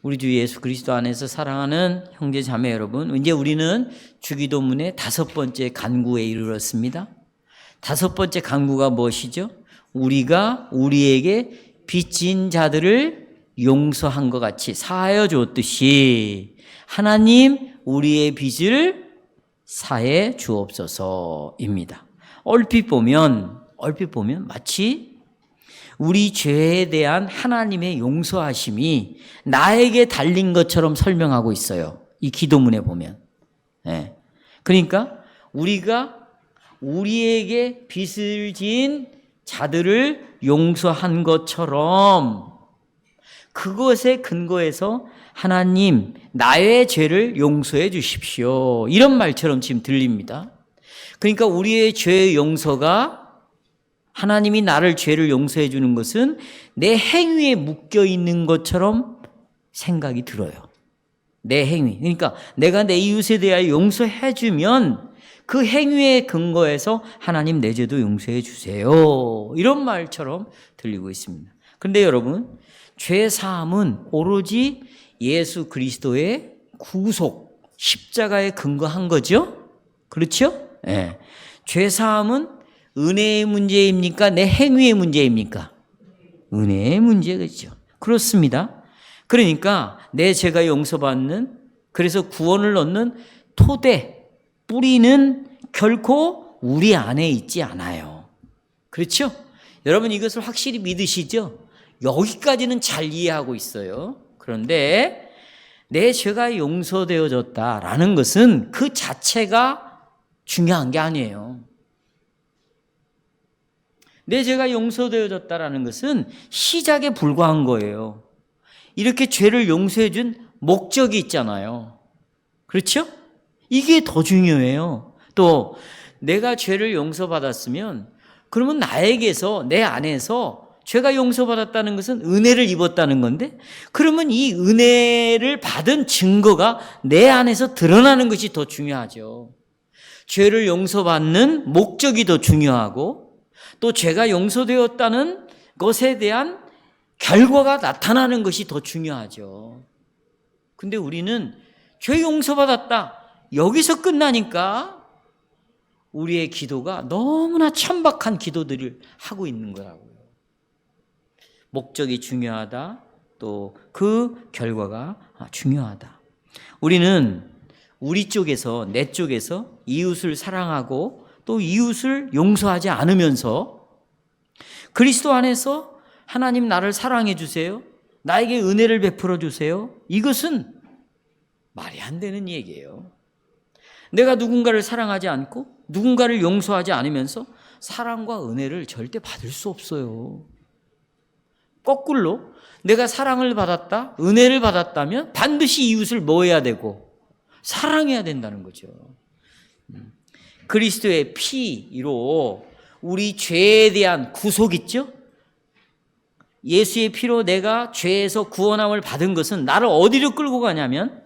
우리 주 예수 그리스도 안에서 사랑하는 형제 자매 여러분, 이제 우리는 주기도문의 5번째 간구에 이르렀습니다. 5번째 간구가 무엇이죠? 우리가 우리에게 빚진 자들을 용서한 것 같이 사하여 주었듯이 하나님 우리의 빚을 사해 주옵소서입니다. 얼핏 보면 마치 우리 죄에 대한 하나님의 용서하심이 나에게 달린 것처럼 설명하고 있어요. 이 기도문에 보면. 그러니까 우리가 우리에게 빚을 지은 자들을 용서한 것처럼 그것에 근거해서 하나님 나의 죄를 용서해 주십시오. 이런 말처럼 지금 들립니다. 그러니까 우리의 죄의 용서가 하나님이 나를 죄를 용서해 주는 것은 내 행위에 묶여 있는 것처럼 생각이 들어요. 내 행위. 그러니까 내가 내 이웃에 대하여 용서해 주면 그 행위에 근거해서 하나님 내 죄도 용서해 주세요. 이런 말처럼 들리고 있습니다. 그런데 여러분, 죄 사함은 오로지 예수 그리스도의 구속, 십자가에 근거한 거죠? 그렇죠? 네. 죄 사함은 은혜의 문제입니까? 내 행위의 문제입니까? 은혜의 문제겠죠. 그렇습니다. 그러니까 내 죄가 용서받는, 그래서 구원을 얻는 토대, 뿌리는 결코 우리 안에 있지 않아요. 그렇죠? 여러분 이것을 확실히 믿으시죠? 여기까지는 잘 이해하고 있어요. 그런데 내 죄가 용서되어졌다라는 것은 그 자체가 중요한 게 아니에요. 내 죄가 용서되어졌다라는 것은 시작에 불과한 거예요. 이렇게 죄를 용서해 준 목적이 있잖아요. 그렇죠? 이게 더 중요해요. 또 내가 죄를 용서받았으면 그러면 나에게서, 내 안에서 죄가 용서받았다는 것은 은혜를 입었다는 건데, 그러면 이 은혜를 받은 증거가 내 안에서 드러나는 것이 더 중요하죠. 죄를 용서받는 목적이 더 중요하고, 또 죄가 용서되었다는 것에 대한 결과가 나타나는 것이 더 중요하죠. 근데 우리는 죄 용서받았다, 여기서 끝나니까 우리의 기도가 너무나 천박한 기도들을 하고 있는 거라고요. 목적이 중요하다, 또 그 결과가 중요하다. 우리는 우리 쪽에서, 내 쪽에서 이웃을 사랑하고 또 이웃을 용서하지 않으면서 그리스도 안에서 하나님 나를 사랑해 주세요, 나에게 은혜를 베풀어 주세요, 이것은 말이 안 되는 얘기예요. 내가 누군가를 사랑하지 않고 누군가를 용서하지 않으면서 사랑과 은혜를 절대 받을 수 없어요. 거꾸로 내가 사랑을 받았다, 은혜를 받았다면 반드시 이웃을 뭐 해야 되고? 사랑해야 된다는 거죠. 그리스도의 피로 우리 죄에 대한 구속 있죠? 예수의 피로 내가 죄에서 구원함을 받은 것은 나를 어디로 끌고 가냐면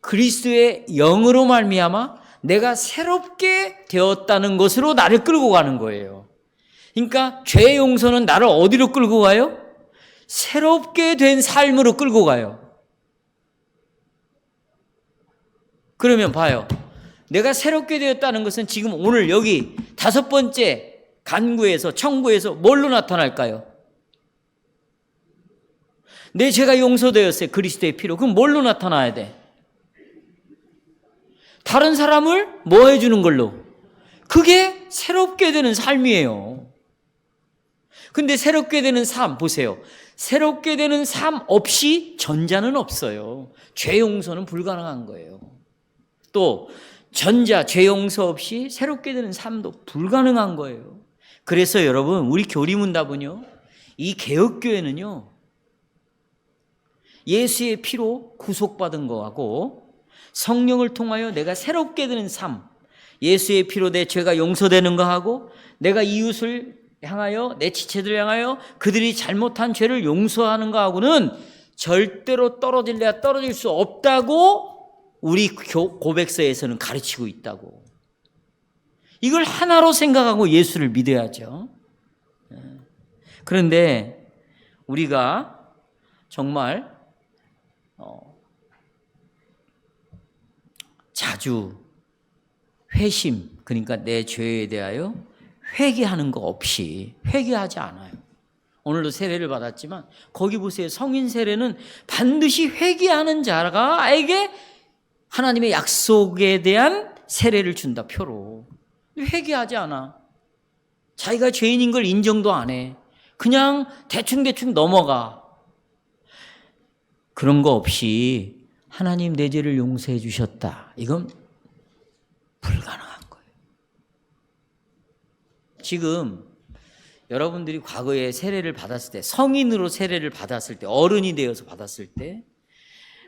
그리스도의 영으로 말미암아 내가 새롭게 되었다는 것으로 나를 끌고 가는 거예요. 그러니까 죄 용서는 나를 어디로 끌고 가요? 새롭게 된 삶으로 끌고 가요. 그러면 봐요. 내가 새롭게 되었다는 것은 지금 오늘 여기 5번째 간구에서, 청구에서 뭘로 나타날까요? 내 죄가 용서되었어요, 그리스도의 피로. 그럼 뭘로 나타나야 돼? 다른 사람을 뭐 해주는 걸로? 그게 새롭게 되는 삶이에요. 근데 새롭게 되는 삶 보세요. 새롭게 되는 삶 없이 전자는 없어요. 죄 용서는 불가능한 거예요. 또 전자, 죄 용서 없이 새롭게 되는 삶도 불가능한 거예요. 그래서 여러분, 우리 교리문답은요, 이 개혁교회는요, 예수의 피로 구속받은 거하고 성령을 통하여 내가 새롭게 되는 삶, 예수의 피로 내 죄가 용서되는 거하고 내가 이웃을 향하여, 내 지체들을 향하여 그들이 잘못한 죄를 용서하는 거하고는 절대로 떨어질래야 떨어질 수 없다고 우리 고백서에서는 가르치고 있다고. 이걸 하나로 생각하고 예수를 믿어야죠. 그런데 우리가 정말 자주 회심, 그러니까 내 죄에 대하여 회개하는 거 없이 회개하지 않아요. 오늘도 세례를 받았지만 거기 보세요. 성인 세례는 반드시 회개하는 자가에게 하나님의 약속에 대한 세례를 준다, 표로. 회개하지 않아. 자기가 죄인인 걸 인정도 안 해. 그냥 대충대충 넘어가. 그런 거 없이 하나님 내 죄를 용서해 주셨다. 이건 불가능한 거예요. 지금 여러분들이 과거에 세례를 받았을 때, 성인으로 세례를 받았을 때, 어른이 되어서 받았을 때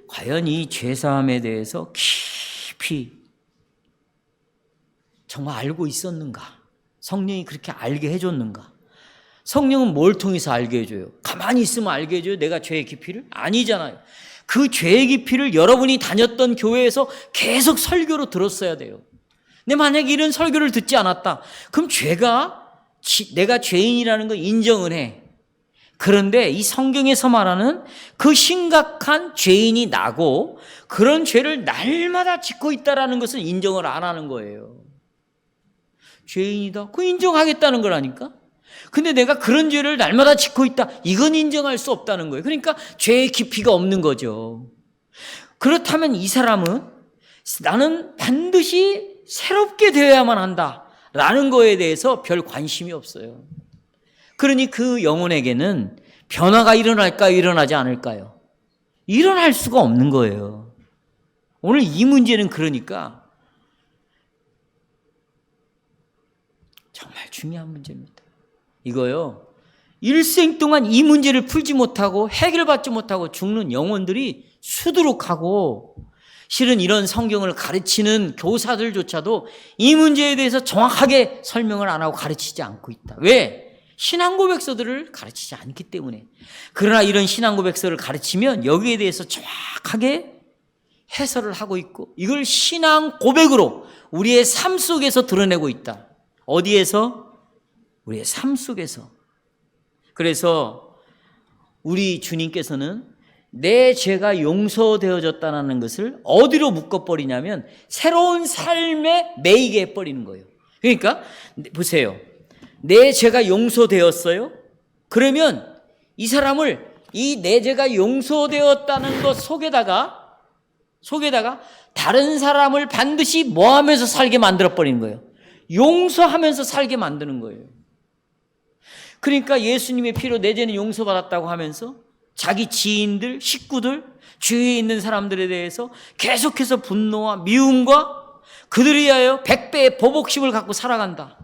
과연 이 죄사함에 대해서 깊이 정말 알고 있었는가? 성령이 그렇게 알게 해줬는가? 성령은 뭘 통해서 알게 해줘요? 가만히 있으면 알게 해줘요? 내가 죄의 깊이를? 아니잖아요. 그 죄의 깊이를 여러분이 다녔던 교회에서 계속 설교로 들었어야 돼요. 근데 만약에 이런 설교를 듣지 않았다, 그럼 내가 죄인이라는 걸 인정을 해. 그런데 이 성경에서 말하는 그 심각한 죄인이 나고 그런 죄를 날마다 짓고 있다는 것을 인정을 안 하는 거예요. 죄인이다, 그거 인정하겠다는 거라니까. 근데 내가 그런 죄를 날마다 짓고 있다, 이건 인정할 수 없다는 거예요. 그러니까 죄의 깊이가 없는 거죠. 그렇다면 이 사람은 나는 반드시 새롭게 되어야만 한다 라는 거에 대해서 별 관심이 없어요. 그러니 그 영혼에게는 변화가 일어날까요? 일어나지 않을까요? 일어날 수가 없는 거예요. 오늘 이 문제는 그러니까 정말 중요한 문제입니다. 이거요, 일생 동안 이 문제를 풀지 못하고 해결받지 못하고 죽는 영혼들이 수두룩하고, 실은 이런 성경을 가르치는 교사들조차도 이 문제에 대해서 정확하게 설명을 안 하고 가르치지 않고 있다. 왜? 신앙고백서들을 가르치지 않기 때문에. 그러나 이런 신앙고백서를 가르치면 여기에 대해서 정확하게 해설을 하고 있고, 이걸 신앙고백으로 우리의 삶 속에서 드러내고 있다. 어디에서? 우리의 삶 속에서. 그래서 우리 주님께서는 내 죄가 용서되어졌다는 것을 어디로 묶어버리냐면 새로운 삶에 매이게 해버리는 거예요. 그러니까 보세요. 내 죄가 용서되었어요? 그러면 이 사람을 이 내 죄가 용서되었다는 것 속에다가 다른 사람을 반드시 뭐 하면서 살게 만들어버리는 거예요? 용서하면서 살게 만드는 거예요. 그러니까 예수님의 피로 내 죄는 용서받았다고 하면서 자기 지인들, 식구들, 주위에 있는 사람들에 대해서 계속해서 분노와 미움과 그들에 의하여 100배의 보복심을 갖고 살아간다.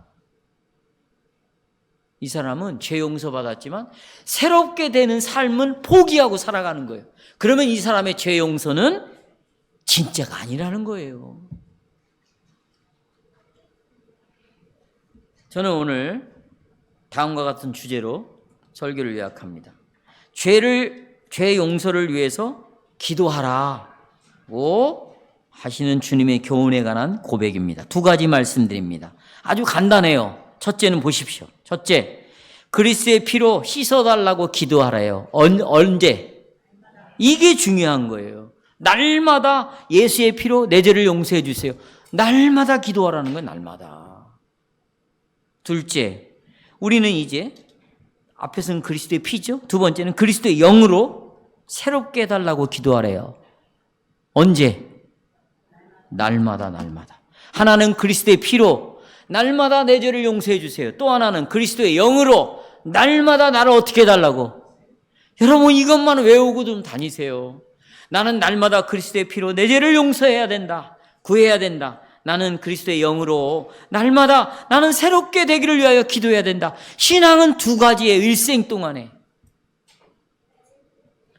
이 사람은 죄 용서받았지만 새롭게 되는 삶은 포기하고 살아가는 거예요. 그러면 이 사람의 죄 용서는 진짜가 아니라는 거예요. 저는 오늘 다음과 같은 주제로 설교를 요약합니다. 죄 용서를 위해서 기도하라고 하시는 주님의 교훈에 관한 고백입니다. 두 가지 말씀드립니다. 아주 간단해요. 첫째는 보십시오. 첫째, 그리스도의 피로 씻어달라고 기도하래요. 언제? 이게 중요한 거예요. 날마다 예수의 피로 내 죄를 용서해 주세요. 날마다 기도하라는 거예요. 날마다. 둘째, 우리는 이제 앞에서는 그리스도의 피죠. 두 번째는 그리스도의 영으로 새롭게 해달라고 기도하래요. 언제? 날마다. 하나는 그리스도의 피로 날마다 내 죄를 용서해 주세요. 또 하나는 그리스도의 영으로 날마다 나를 어떻게 해달라고. 여러분 이것만 외우고 좀 다니세요. 나는 날마다 그리스도의 피로 내 죄를 용서해야 된다. 구해야 된다. 나는 그리스도의 영으로 날마다 나는 새롭게 되기를 위하여 기도해야 된다. 신앙은 두 가지의 일생 동안에.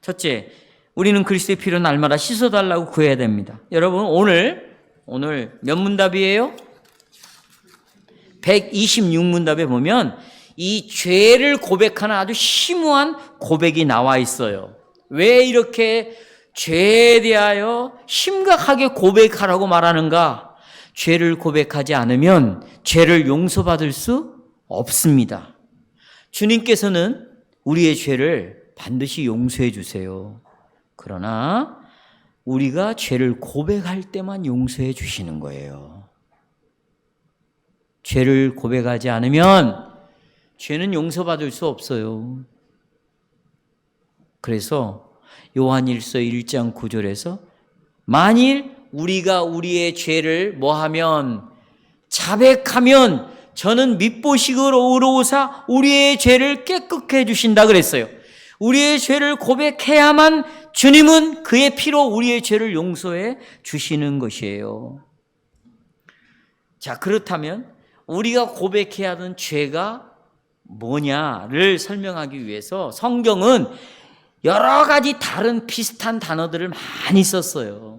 첫째, 우리는 그리스도의 피로 날마다 씻어달라고 구해야 됩니다. 여러분 오늘 몇 문답이에요? 126문답에 보면 이 죄를 고백하는 아주 심오한 고백이 나와 있어요. 왜 이렇게 죄에 대하여 심각하게 고백하라고 말하는가? 죄를 고백하지 않으면 죄를 용서받을 수 없습니다. 주님께서는 우리의 죄를 반드시 용서해 주세요. 그러나 우리가 죄를 고백할 때만 용서해 주시는 거예요. 죄를 고백하지 않으면 죄는 용서받을 수 없어요. 그래서 요한일서 1장 9절에서 만일 우리가 우리의 죄를 뭐하면 자백하면 저는 밉보시고 의로우사 우리의 죄를 깨끗게 해주신다 그랬어요. 우리의 죄를 고백해야만 주님은 그의 피로 우리의 죄를 용서해 주시는 것이에요. 자, 그렇다면 우리가 고백해야 하는 죄가 뭐냐를 설명하기 위해서 성경은 여러 가지 다른 비슷한 단어들을 많이 썼어요.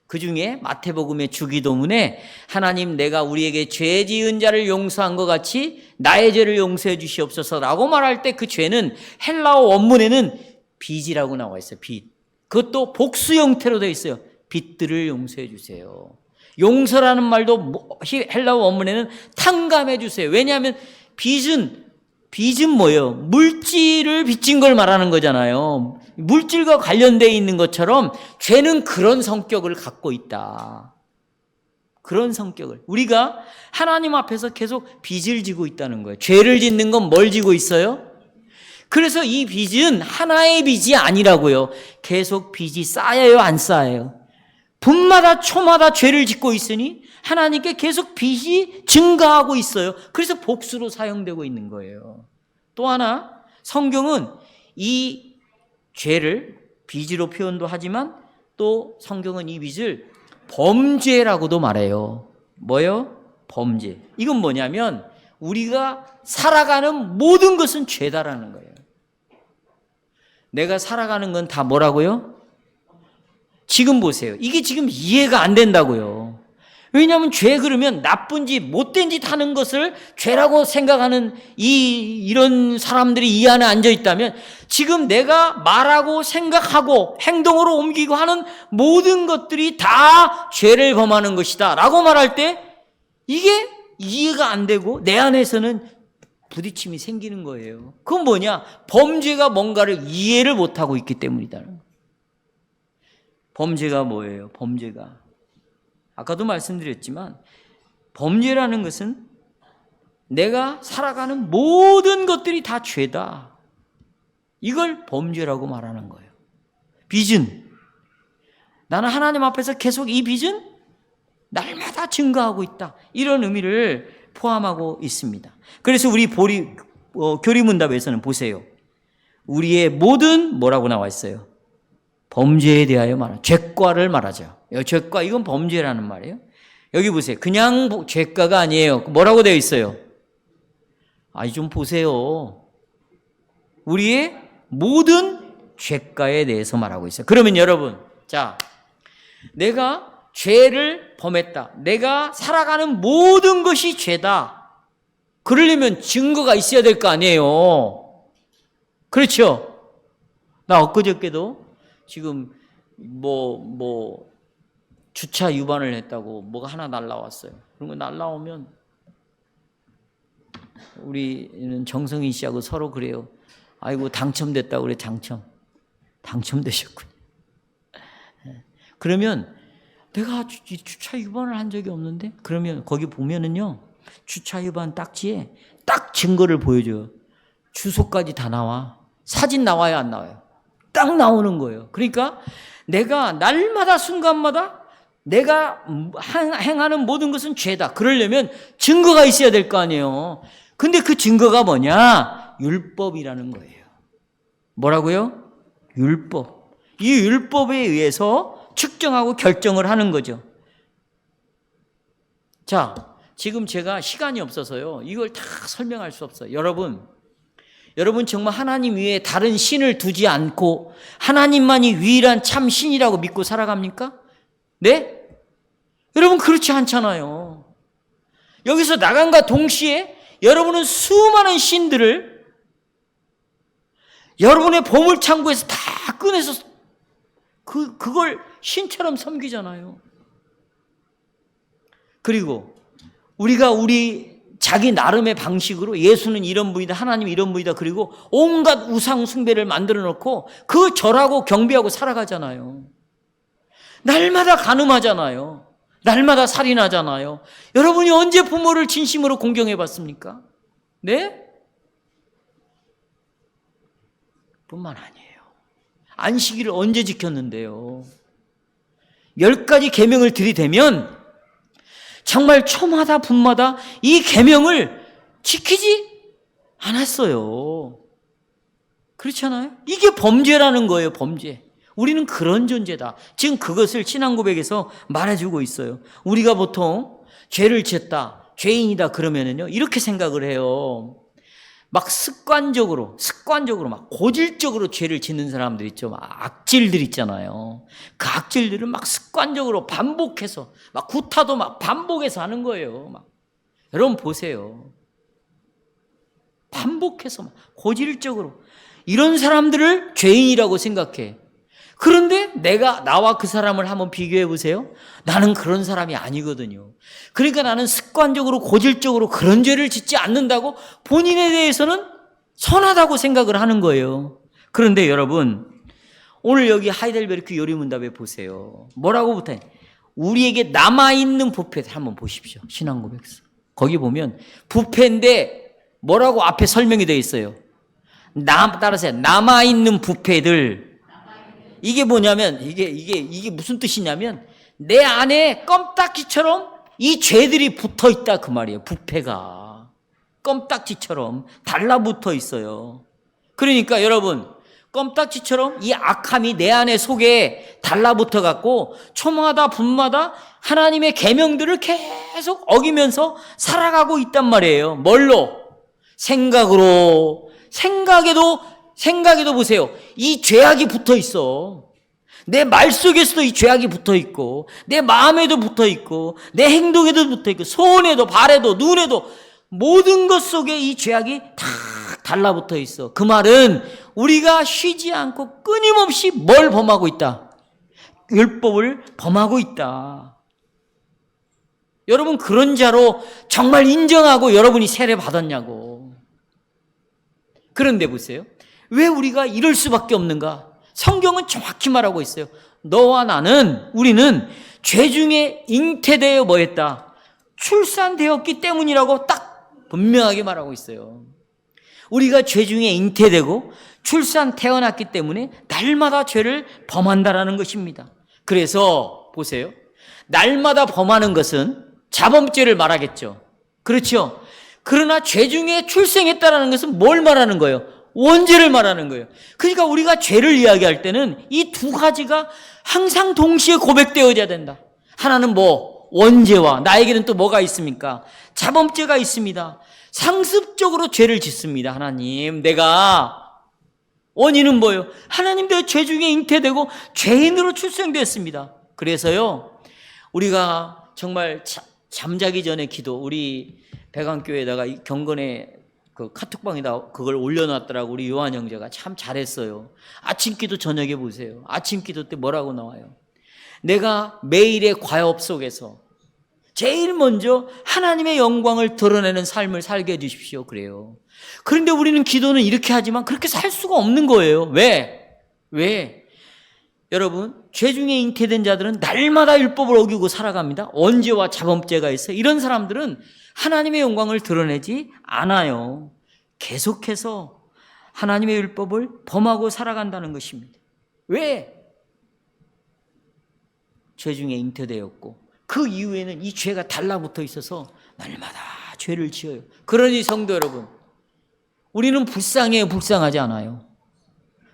그 중에 마태복음의 주기도문에 하나님 내가 우리에게 죄 지은 자를 용서한 것 같이 나의 죄를 용서해 주시옵소서라고 말할 때 그 죄는 헬라어 원문에는 빚이라고 나와 있어요. 빚. 그것도 복수 형태로 되어 있어요. 빚들을 용서해 주세요. 용서라는 말도 헬라어 원문에는 탕감해 주세요. 왜냐하면 빚은 뭐예요? 물질을 빚진 걸 말하는 거잖아요. 물질과 관련되어 있는 것처럼 죄는 그런 성격을 갖고 있다. 그런 성격을. 우리가 하나님 앞에서 계속 빚을 지고 있다는 거예요. 죄를 짓는 건 뭘 지고 있어요? 그래서 이 빚은 하나의 빚이 아니라고요. 계속 빚이 쌓여요, 안 쌓여요? 분마다 초마다 죄를 짓고 있으니 하나님께 계속 빚이 증가하고 있어요. 그래서 복수로 사용되고 있는 거예요. 또 하나 성경은 이 죄를 빚으로 표현도 하지만 또 성경은 이 빚을 범죄라고도 말해요. 뭐요? 범죄. 이건 뭐냐면 우리가 살아가는 모든 것은 죄다라는 거예요. 내가 살아가는 건 다 뭐라고요? 지금 보세요. 이게 지금 이해가 안 된다고요. 왜냐하면 죄 그러면 나쁜 짓, 못된 짓 하는 것을 죄라고 생각하는 이런 사람들이 이 안에 앉아 있다면 지금 내가 말하고 생각하고 행동으로 옮기고 하는 모든 것들이 다 죄를 범하는 것이다 라고 말할 때 이게 이해가 안 되고 내 안에서는 부딪힘이 생기는 거예요. 그건 뭐냐? 범죄가 뭔가를 이해를 못하고 있기 때문이다. 범죄가 뭐예요? 범죄가 아까도 말씀드렸지만 범죄라는 것은 내가 살아가는 모든 것들이 다 죄다. 이걸 범죄라고 말하는 거예요. 빚은 나는 하나님 앞에서 계속 이 빚은 날마다 증가하고 있다. 이런 의미를 포함하고 있습니다. 그래서 우리 교리문답에서는 보세요. 우리의 모든 뭐라고 나와 있어요? 범죄에 대하여 말하죠. 죄과를 말하죠. 죄과 이건 범죄라는 말이에요. 여기 보세요. 그냥 죄과가 아니에요. 뭐라고 되어 있어요? 아니 좀 보세요. 우리의 모든 죄과에 대해서 말하고 있어요. 그러면 여러분, 자, 내가 죄를 범했다. 내가 살아가는 모든 것이 죄다. 그러려면 증거가 있어야 될 거 아니에요. 그렇죠? 나 엊그저께도 지금 주차 위반을 했다고 뭐가 하나 날라왔어요. 그런 거 날라오면 우리는 정성희 씨하고 서로 그래요. 아이고 당첨됐다고 그래. 당첨되셨군요. 그러면 내가 주차 위반을 한 적이 없는데 그러면 거기 보면은요 주차 위반 딱지에 딱 증거를 보여줘요. 주소까지 다 나와. 사진 나와요, 안 나와요? 딱 나오는 거예요. 그러니까 내가 날마다 순간마다 내가 행하는 모든 것은 죄다. 그러려면 증거가 있어야 될 거 아니에요. 근데 그 증거가 뭐냐? 율법이라는 거예요. 뭐라고요? 율법. 이 율법에 의해서 측정하고 결정을 하는 거죠. 자, 지금 제가 시간이 없어서요. 이걸 다 설명할 수 없어요. 여러분 정말 하나님 위에 다른 신을 두지 않고 하나님만이 유일한 참 신이라고 믿고 살아갑니까? 네? 여러분 그렇지 않잖아요. 여기서 나간과 동시에 여러분은 수많은 신들을 여러분의 보물창고에서 다 꺼내서 그걸 신처럼 섬기잖아요. 그리고 우리가 우리 자기 나름의 방식으로 예수는 이런 분이다, 하나님 이런 분이다, 그리고 온갖 우상 숭배를 만들어 놓고 그 절하고 경배하고 살아가잖아요. 날마다 간음하잖아요. 날마다 살인하잖아요. 여러분이 언제 부모를 진심으로 공경해 봤습니까? 네? 뿐만 아니에요. 안식일을 언제 지켰는데요? 10가지 계명을 들이대면 정말 초마다 분마다 이 계명을 지키지 않았어요. 그렇잖아요? 이게 범죄라는 거예요, 범죄. 우리는 그런 존재다. 지금 그것을 신앙고백에서 말해주고 있어요. 우리가 보통 죄를 지었다, 죄인이다 그러면은요, 이렇게 생각을 해요. 막 습관적으로 막 고질적으로 죄를 짓는 사람들 있죠. 막 악질들 있잖아요. 그 악질들을 막 습관적으로 반복해서 막 구타도 막 반복해서 하는 거예요. 막 여러분 보세요. 반복해서 막 고질적으로 이런 사람들을 죄인이라고 생각해. 그런데 나와 그 사람을 한번 비교해 보세요. 나는 그런 사람이 아니거든요. 그러니까 나는 습관적으로 고질적으로 그런 죄를 짓지 않는다고 본인에 대해서는 선하다고 생각을 하는 거예요. 그런데 여러분, 오늘 여기 하이델베르크 요리문답에 보세요. 뭐라고 붙어요? 우리에게 남아있는 부패들 한번 보십시오. 신앙고백서. 거기 보면 부패인데 뭐라고 앞에 설명이 되어 있어요. 따라서 남아있는 부패들. 이게 뭐냐면 이게 무슨 뜻이냐면 내 안에 껌딱지처럼 이 죄들이 붙어 있다 그 말이에요. 부패가 껌딱지처럼 달라붙어 있어요. 그러니까 여러분, 껌딱지처럼 이 악함이 내 안에 속에 달라붙어 갖고 초마다 분마다 하나님의 계명들을 계속 어기면서 살아가고 있단 말이에요. 뭘로? 생각으로. 생각에도 보세요. 이 죄악이 붙어 있어. 내 말 속에서도 이 죄악이 붙어 있고, 내 마음에도 붙어 있고, 내 행동에도 붙어 있고, 손에도, 발에도, 눈에도 모든 것 속에 이 죄악이 다 달라붙어 있어. 그 말은 우리가 쉬지 않고 끊임없이 뭘 범하고 있다? 율법을 범하고 있다. 여러분, 그런 자로 정말 인정하고 여러분이 세례 받았냐고. 그런데 보세요. 왜 우리가 이럴 수밖에 없는가? 성경은 정확히 말하고 있어요. 너와 우리는 죄 중에 잉태되어 뭐했다? 출산되었기 때문이라고 딱 분명하게 말하고 있어요. 우리가 죄 중에 잉태되고 태어났기 때문에 날마다 죄를 범한다라는 것입니다. 그래서 보세요. 날마다 범하는 것은 자범죄를 말하겠죠. 그렇죠? 그러나 죄 중에 출생했다라는 것은 뭘 말하는 거예요? 원죄를 말하는 거예요. 그러니까 우리가 죄를 이야기할 때는 이 두 가지가 항상 동시에 고백되어야 된다. 하나는 원죄와 나에게는 또 뭐가 있습니까? 자범죄가 있습니다. 상습적으로 죄를 짓습니다. 하나님, 원인은 뭐예요? 하나님, 내가 죄 중에 잉태되고 죄인으로 출생됐습니다. 그래서요, 우리가 정말 잠자기 전에 기도, 우리 배강교회에다가 경건에 그 카톡방에다 그걸 올려놨더라고. 우리 요한 형제가 참 잘했어요. 아침 기도 저녁에 보세요. 아침 기도 때 뭐라고 나와요? 내가 매일의 과업 속에서 제일 먼저 하나님의 영광을 드러내는 삶을 살게 해주십시오. 그래요. 그런데 우리는 기도는 이렇게 하지만 그렇게 살 수가 없는 거예요. 왜? 여러분, 죄 중에 잉태된 자들은 날마다 율법을 어기고 살아갑니다. 원죄와 자범죄가 있어요. 이런 사람들은 하나님의 영광을 드러내지 않아요. 계속해서 하나님의 율법을 범하고 살아간다는 것입니다. 왜? 죄 중에 잉태되었고 그 이후에는 이 죄가 달라붙어 있어서 날마다 죄를 지어요. 그러니 성도 여러분, 우리는 불쌍해요, 불쌍하지 않아요?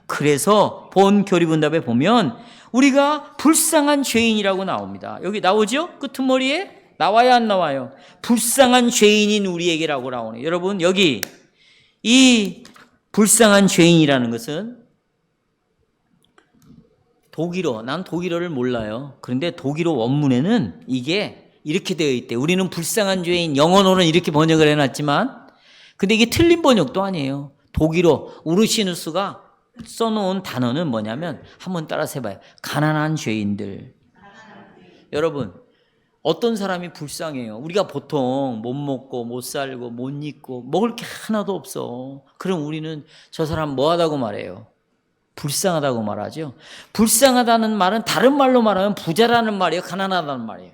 그래서 본 교리문답에 보면 우리가 불쌍한 죄인이라고 나옵니다. 여기 나오죠? 끄트머리에 나와야 안 나와요? 불쌍한 죄인인 우리에게라고 나오네요. 여러분, 여기 이 불쌍한 죄인이라는 것은 난 독일어를 몰라요. 그런데 독일어 원문에는 이게 이렇게 되어 있대. 우리는 불쌍한 죄인, 영어로는 이렇게 번역을 해놨지만, 근데 이게 틀린 번역도 아니에요. 독일어 우르시누스가 써놓은 단어는 뭐냐면 한번 따라서 해봐요. 가난한 죄인들. 여러분, 어떤 사람이 불쌍해요. 우리가 보통 못 먹고 못 살고 못 입고 먹을 게 하나도 없어. 그럼 우리는 저 사람 뭐하다고 말해요? 불쌍하다고 말하죠. 불쌍하다는 말은 다른 말로 말하면 부자라는 말이에요, 가난하다는 말이에요.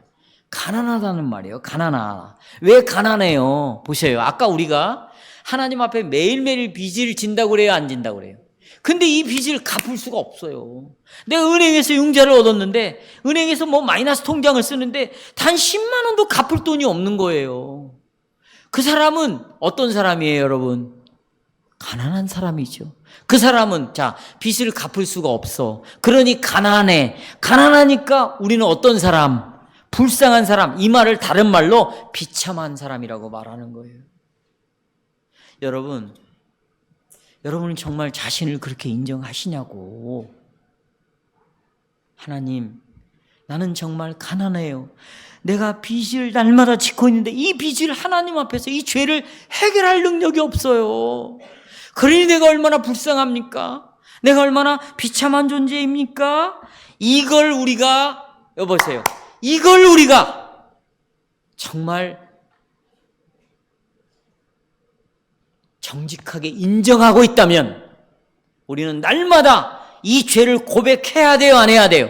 가난하다는 말이에요. 가난하다. 왜 가난해요? 보세요. 아까 우리가 하나님 앞에 매일매일 빚을 진다고 그래요, 안 진다고 그래요? 근데 이 빚을 갚을 수가 없어요. 내가 은행에서 융자를 얻었는데 은행에서 뭐 마이너스 통장을 쓰는데 단 10만 원도 갚을 돈이 없는 거예요. 그 사람은 어떤 사람이에요, 여러분? 가난한 사람이죠. 그 사람은 자, 빚을 갚을 수가 없어. 그러니 가난해. 가난하니까 우리는 어떤 사람? 불쌍한 사람. 이 말을 다른 말로 비참한 사람이라고 말하는 거예요. 여러분은 정말 자신을 그렇게 인정하시냐고. 하나님, 나는 정말 가난해요. 내가 빚을 날마다 짓고 있는데 이 빚을 하나님 앞에서 이 죄를 해결할 능력이 없어요. 그러니 내가 얼마나 불쌍합니까? 내가 얼마나 비참한 존재입니까? 이걸 우리가 정말 정직하게 인정하고 있다면 우리는 날마다 이 죄를 고백해야 돼요, 안 해야 돼요?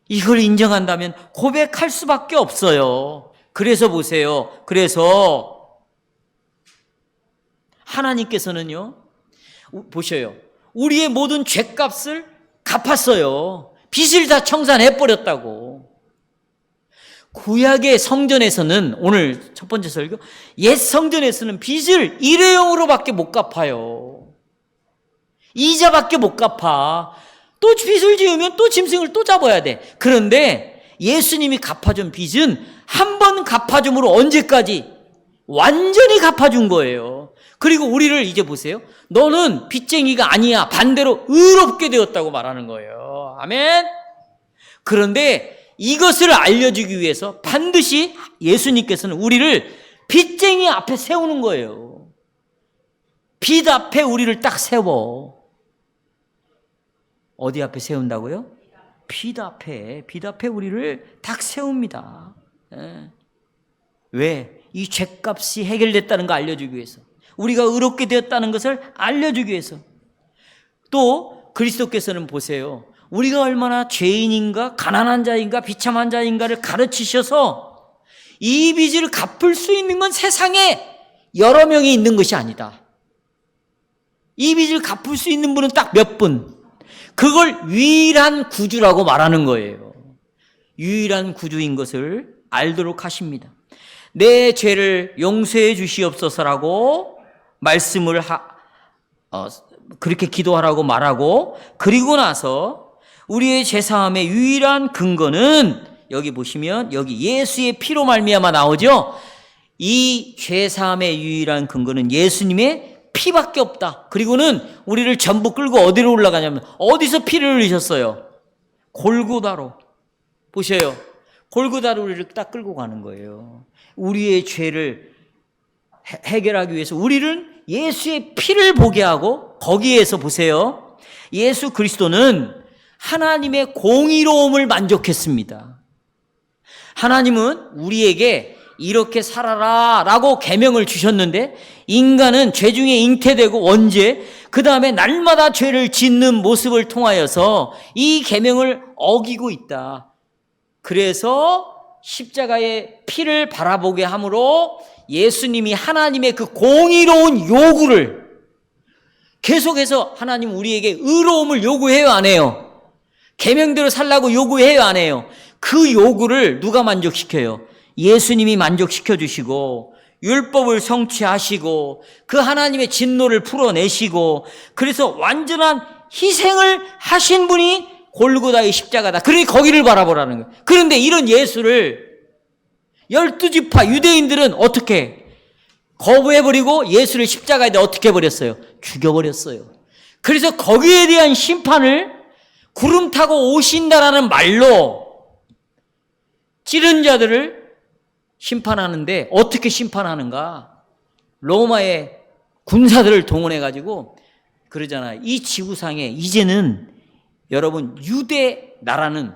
이걸 인정한다면 고백할 수밖에 없어요. 그래서 보세요. 그래서 하나님께서는요, 보셔요. 우리의 모든 죄값을 갚았어요. 빚을 다 청산해버렸다고. 구약의 성전에서는, 오늘 첫 번째 설교, 옛 성전에서는 빚을 일회용으로밖에 못 갚아요. 이자밖에 못 갚아. 또 빚을 지으면 또 짐승을 또 잡아야 돼. 그런데 예수님이 갚아준 빚은 한 번 갚아줌으로 언제까지? 완전히 갚아준 거예요. 그리고 우리를 이제 보세요. 너는 빚쟁이가 아니야. 반대로 의롭게 되었다고 말하는 거예요. 아멘. 그런데 이것을 알려주기 위해서 반드시 예수님께서는 우리를 빚쟁이 앞에 세우는 거예요. 빚 앞에 우리를 딱 세워. 어디 앞에 세운다고요? 빚 앞에 우리를 딱 세웁니다. 왜? 이 죄값이 해결됐다는 거 알려주기 위해서. 우리가 의롭게 되었다는 것을 알려주기 위해서. 또 그리스도께서는 보세요. 우리가 얼마나 죄인인가, 가난한 자인가, 비참한 자인가를 가르치셔서 이 빚을 갚을 수 있는 건 세상에 여러 명이 있는 것이 아니다. 이 빚을 갚을 수 있는 분은 딱 몇 분. 그걸 유일한 구주라고 말하는 거예요. 유일한 구주인 것을 알도록 하십니다. 내 죄를 용서해 주시옵소서라고 말씀을 그렇게 기도하라고 말하고, 그리고 나서 우리의 죄사함의 유일한 근거는 여기 보시면 여기 예수의 피로 말미암아 나오죠. 이 죄사함의 유일한 근거는 예수님의 피밖에 없다. 그리고는 우리를 전부 끌고 어디로 올라가냐면, 어디서 피를 흘리셨어요? 골고다로. 보세요. 골고다로 우리를 딱 끌고 가는 거예요. 우리의 죄를 해결하기 위해서 우리를 예수의 피를 보게 하고, 거기에서 보세요. 예수 그리스도는 하나님의 공의로움을 만족했습니다. 하나님은 우리에게 이렇게 살아라 라고 계명을 주셨는데, 인간은 죄 중에 잉태되고 언제 그 다음에 날마다 죄를 짓는 모습을 통하여서 이 계명을 어기고 있다. 그래서 십자가의 피를 바라보게 함으로 예수님이 하나님의 그 공의로운 요구를 계속해서, 하나님 우리에게 의로움을 요구해요, 안 해요? 계명대로 살라고 요구해요, 안 해요? 그 요구를 누가 만족시켜요? 예수님이 만족시켜 주시고, 율법을 성취하시고, 그 하나님의 진노를 풀어내시고, 그래서 완전한 희생을 하신 분이 골고다의 십자가다. 그러니 거기를 바라보라는 거예요. 그런데 이런 예수를 12지파 유대인들은 어떻게 거부해버리고 예수를 십자가에다 어떻게 해버렸어요? 죽여버렸어요. 그래서 거기에 대한 심판을 구름 타고 오신다라는 말로 찌른 자들을 심판하는데, 어떻게 심판하는가? 로마의 군사들을 동원해가지고 그러잖아요. 이 지구상에 이제는 여러분 유대 나라는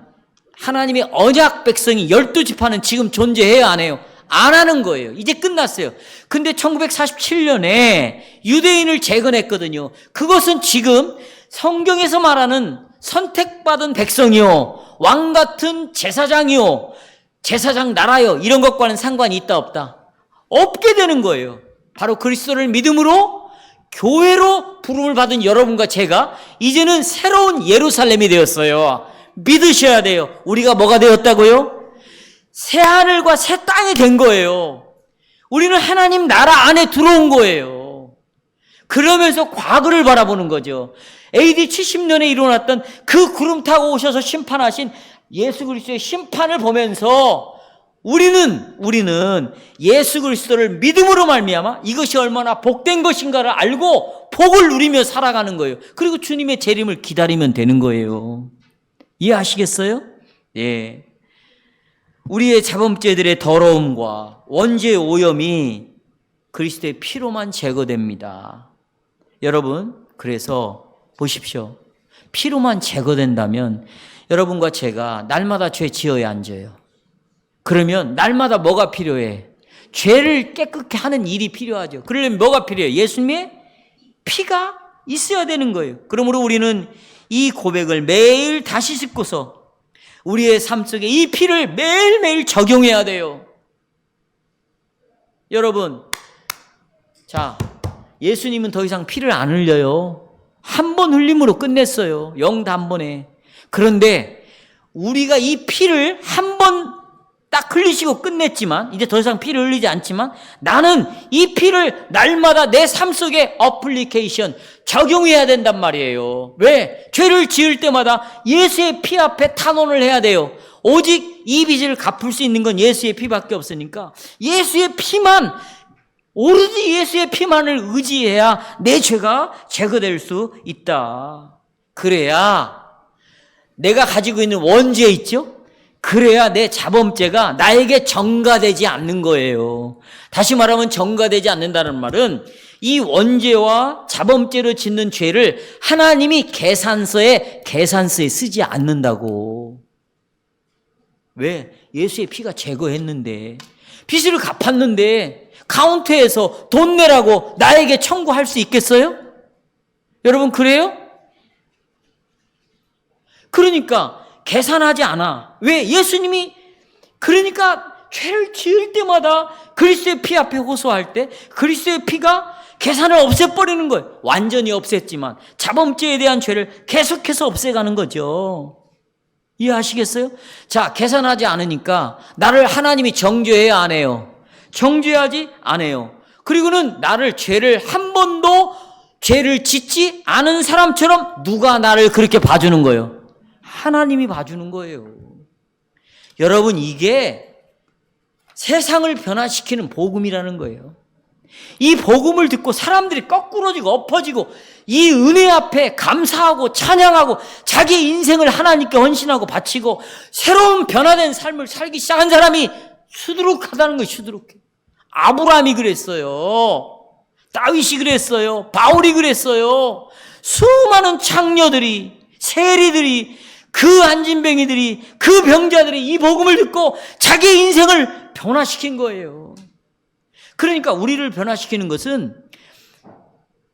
하나님의 언약 백성이 12지파는 지금 존재해야 안 해요? 안 하는 거예요. 이제 끝났어요. 근데 1947년에 유대인을 재건했거든요. 그것은 지금 성경에서 말하는 선택받은 백성이요, 왕 같은 제사장이요, 제사장 나라요, 이런 것과는 상관이 있다 없다? 없게 되는 거예요. 바로 그리스도를 믿음으로 교회로 부름을 받은 여러분과 제가 이제는 새로운 예루살렘이 되었어요. 믿으셔야 돼요. 우리가 뭐가 되었다고요? 새 하늘과 새 땅이 된 거예요. 우리는 하나님 나라 안에 들어온 거예요. 그러면서 과거를 바라보는 거죠. AD 70년에 일어났던 그 구름 타고 오셔서 심판하신 예수 그리스도의 심판을 보면서 우리는 예수 그리스도를 믿음으로 말미암아 이것이 얼마나 복된 것인가를 알고 복을 누리며 살아가는 거예요. 그리고 주님의 재림을 기다리면 되는 거예요. 이해하시겠어요? 예. 우리의 자범죄들의 더러움과 원죄의 오염이 그리스도의 피로만 제거됩니다. 여러분, 그래서 보십시오. 피로만 제거된다면 여러분과 제가 날마다 죄 지어야 앉아요. 그러면 날마다 뭐가 필요해? 죄를 깨끗게 하는 일이 필요하죠. 그러려면 뭐가 필요해요? 예수님의 피가 있어야 되는 거예요. 그러므로 우리는 이 고백을 매일 다시 짚고서 우리의 삶 속에 이 피를 매일매일 적용해야 돼요. 여러분, 자, 예수님은 더 이상 피를 안 흘려요. 한 번 흘림으로 끝냈어요. 영단번에. 그런데 우리가 이 피를 한 번 딱 흘리시고 끝냈지만, 이제 더 이상 피를 흘리지 않지만, 나는 이 피를 날마다 내 삶 속에 어플리케이션, 적용해야 된단 말이에요. 왜? 죄를 지을 때마다 예수의 피 앞에 탄원을 해야 돼요. 오직 이 빚을 갚을 수 있는 건 예수의 피밖에 없으니까 예수의 피만, 오로지 예수의 피만을 의지해야 내 죄가 제거될 수 있다. 그래야 내가 가지고 있는 원죄 있죠? 그래야 내 자범죄가 나에게 전가되지 않는 거예요. 다시 말하면 전가되지 않는다는 말은 이 원죄와 자범죄로 짓는 죄를 하나님이 계산서에 쓰지 않는다고. 왜? 예수의 피가 제거했는데, 빚을 갚았는데 카운터에서 돈 내라고 나에게 청구할 수 있겠어요? 여러분, 그래요? 그러니까 계산하지 않아. 왜? 예수님이, 그러니까 죄를 지을 때마다 그리스도의 피 앞에 호소할 때 그리스도의 피가 계산을 없애버리는 거예요. 완전히 없앴지만 자범죄에 대한 죄를 계속해서 없애가는 거죠. 이해하시겠어요? 자, 계산하지 않으니까 나를 하나님이 정죄해야 안 해요? 정죄하지 않아요. 그리고는 나를 죄를 한 번도 죄를 짓지 않은 사람처럼 누가 나를 그렇게 봐주는 거예요? 하나님이 봐주는 거예요. 여러분, 이게 세상을 변화시키는 복음이라는 거예요. 이 복음을 듣고 사람들이 거꾸러지고 엎어지고 이 은혜 앞에 감사하고 찬양하고 자기 인생을 하나님께 헌신하고 바치고 새로운 변화된 삶을 살기 시작한 사람이 수두룩하다는 거예요. 수두룩해. 아브라함이 그랬어요. 다윗이 그랬어요. 바울이 그랬어요. 수많은 창녀들이, 세리들이, 그 안진뱅이들이, 그 병자들이 이 복음을 듣고 자기 인생을 변화시킨 거예요. 그러니까 우리를 변화시키는 것은,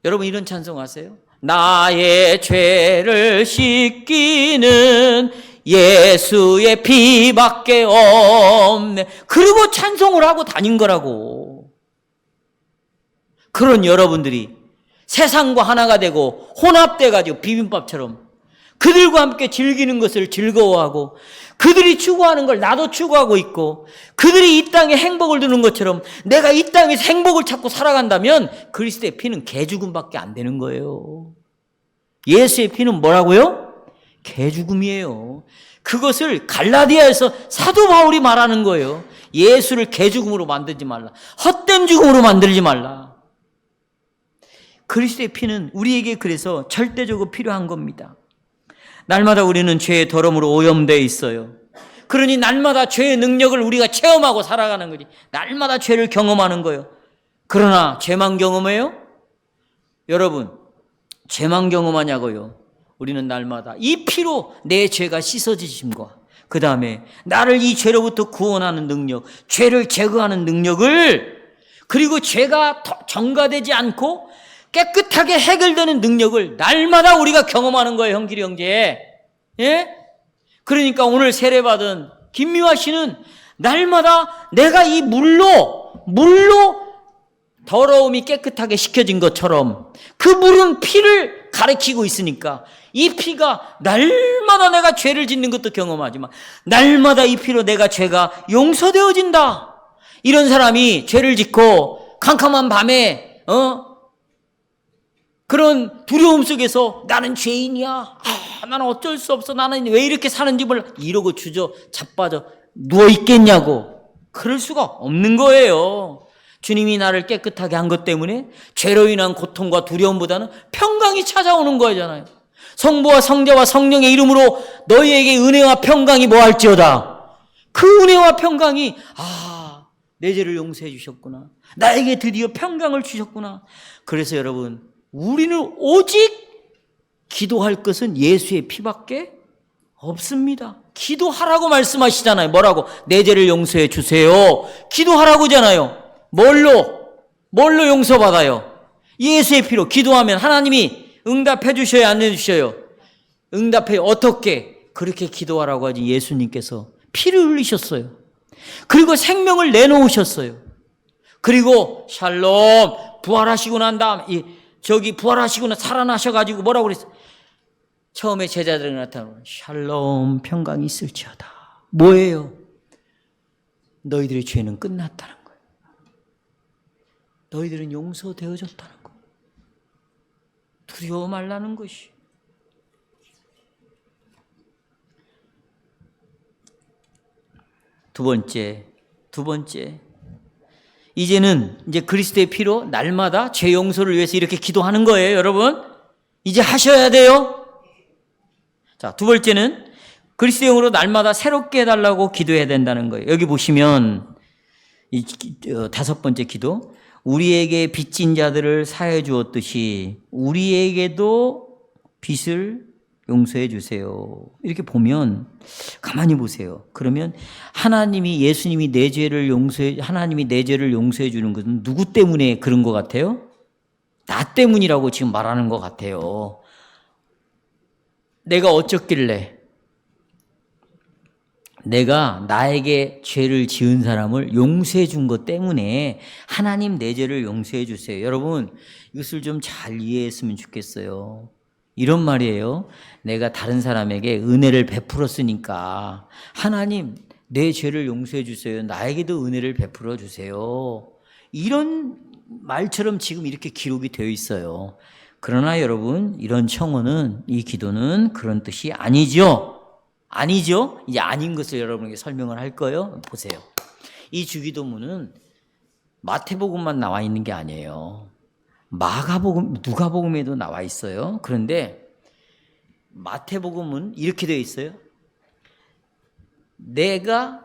여러분 이런 찬송 아세요? 나의 죄를 씻기는 예수의 피밖에 없네. 그리고 찬송을 하고 다닌 거라고. 그런 여러분들이 세상과 하나가 되고 혼합돼가지고 비빔밥처럼 그들과 함께 즐기는 것을 즐거워하고 그들이 추구하는 걸 나도 추구하고 있고 그들이 이 땅에 행복을 두는 것처럼 내가 이 땅에서 행복을 찾고 살아간다면 그리스도의 피는 개죽음밖에 안 되는 거예요. 예수의 피는 뭐라고요? 개죽음이에요. 그것을 갈라디아에서 사도 바울이 말하는 거예요. 예수를 개죽음으로 만들지 말라. 헛된 죽음으로 만들지 말라. 그리스도의 피는 우리에게 그래서 절대적으로 필요한 겁니다. 날마다 우리는 죄의 더러움으로 오염되어 있어요. 그러니 날마다 죄의 능력을 우리가 체험하고 살아가는 거지. 날마다 죄를 경험하는 거예요. 그러나 죄만 경험해요? 여러분, 죄만 경험하냐고요? 우리는 날마다 이 피로 내 죄가 씻어지심과 그 다음에 나를 이 죄로부터 구원하는 능력, 죄를 제거하는 능력을, 그리고 죄가 전가되지 않고 깨끗하게 해결되는 능력을 날마다 우리가 경험하는 거예요, 형제리 형제. 예? 그러니까 오늘 세례받은 김미화 씨는 날마다 내가 이 물로 더러움이 깨끗하게 식혀진 것처럼 그 물은 피를 가리키고 있으니까 이 피가 날마다 내가 죄를 짓는 것도 경험하지만 날마다 이 피로 내가 죄가 용서되어진다. 이런 사람이 죄를 짓고 캄캄한 밤에 그런 두려움 속에서 나는 죄인이야. 나는 어쩔 수 없어. 나는 왜 이렇게 사는지 몰라. 이러고 자빠져 누워 있겠냐고. 그럴 수가 없는 거예요. 주님이 나를 깨끗하게 한 것 때문에 죄로 인한 고통과 두려움보다는 평강이 찾아오는 거잖아요. 성부와 성자와 성령의 이름으로 너희에게 은혜와 평강이 뭐할지어다. 그 은혜와 평강이 내 죄를 용서해 주셨구나. 나에게 드디어 평강을 주셨구나. 그래서 여러분, 우리는 오직 기도할 것은 예수의 피밖에 없습니다. 기도하라고 말씀하시잖아요. 뭐라고? 내 죄를 용서해 주세요. 기도하라고잖아요. 뭘로 용서받아요? 예수의 피로. 기도하면 하나님이 응답해 주셔요, 안 해주셔요? 응답해요. 어떻게? 그렇게 기도하라고 하지. 예수님께서 피를 흘리셨어요. 그리고 생명을 내놓으셨어요. 그리고 샬롬, 부활하시고 난 다음 부활하시고 살아나셔가지고 뭐라고 그랬어요? 처음에 제자들에게 나타나면 샬롬, 평강이 있을지어다. 뭐예요? 너희들의 죄는 끝났다는 거예요. 너희들은 용서되어졌다는 거예요. 두려워 말라는 것이. 두 번째. 이제는 그리스도의 피로 날마다 죄 용서를 위해서 이렇게 기도하는 거예요, 여러분. 이제 하셔야 돼요. 자, 두 번째는 그리스도의 영으로 날마다 새롭게 해달라고 기도해야 된다는 거예요. 여기 보시면 다섯 번째 기도. 우리에게 빚진 자들을 사해 주었듯이 우리에게도 빚을 용서해 주세요. 이렇게 보면 가만히 보세요. 그러면 예수님이 내 죄를 용서해 주는 것은 누구 때문에 그런 것 같아요? 나 때문이라고 지금 말하는 것 같아요. 내가 어쩌길래 내가 나에게 죄를 지은 사람을 용서해 준 것 때문에 하나님 내 죄를 용서해 주세요. 여러분, 이것을 좀 잘 이해했으면 좋겠어요. 이런 말이에요. 내가 다른 사람에게 은혜를 베풀었으니까 하나님 내 죄를 용서해 주세요. 나에게도 은혜를 베풀어 주세요. 이런 말처럼 지금 이렇게 기록이 되어 있어요. 그러나 여러분, 이런 청원은, 이 기도는 그런 뜻이 아니죠. 이제 아닌 것을 여러분에게 설명을 할 거예요. 보세요. 이 주기도문은 마태복음만 나와 있는 게 아니에요. 누가복음에도 나와 있어요. 그런데 마태복음은 이렇게 되어 있어요. 내가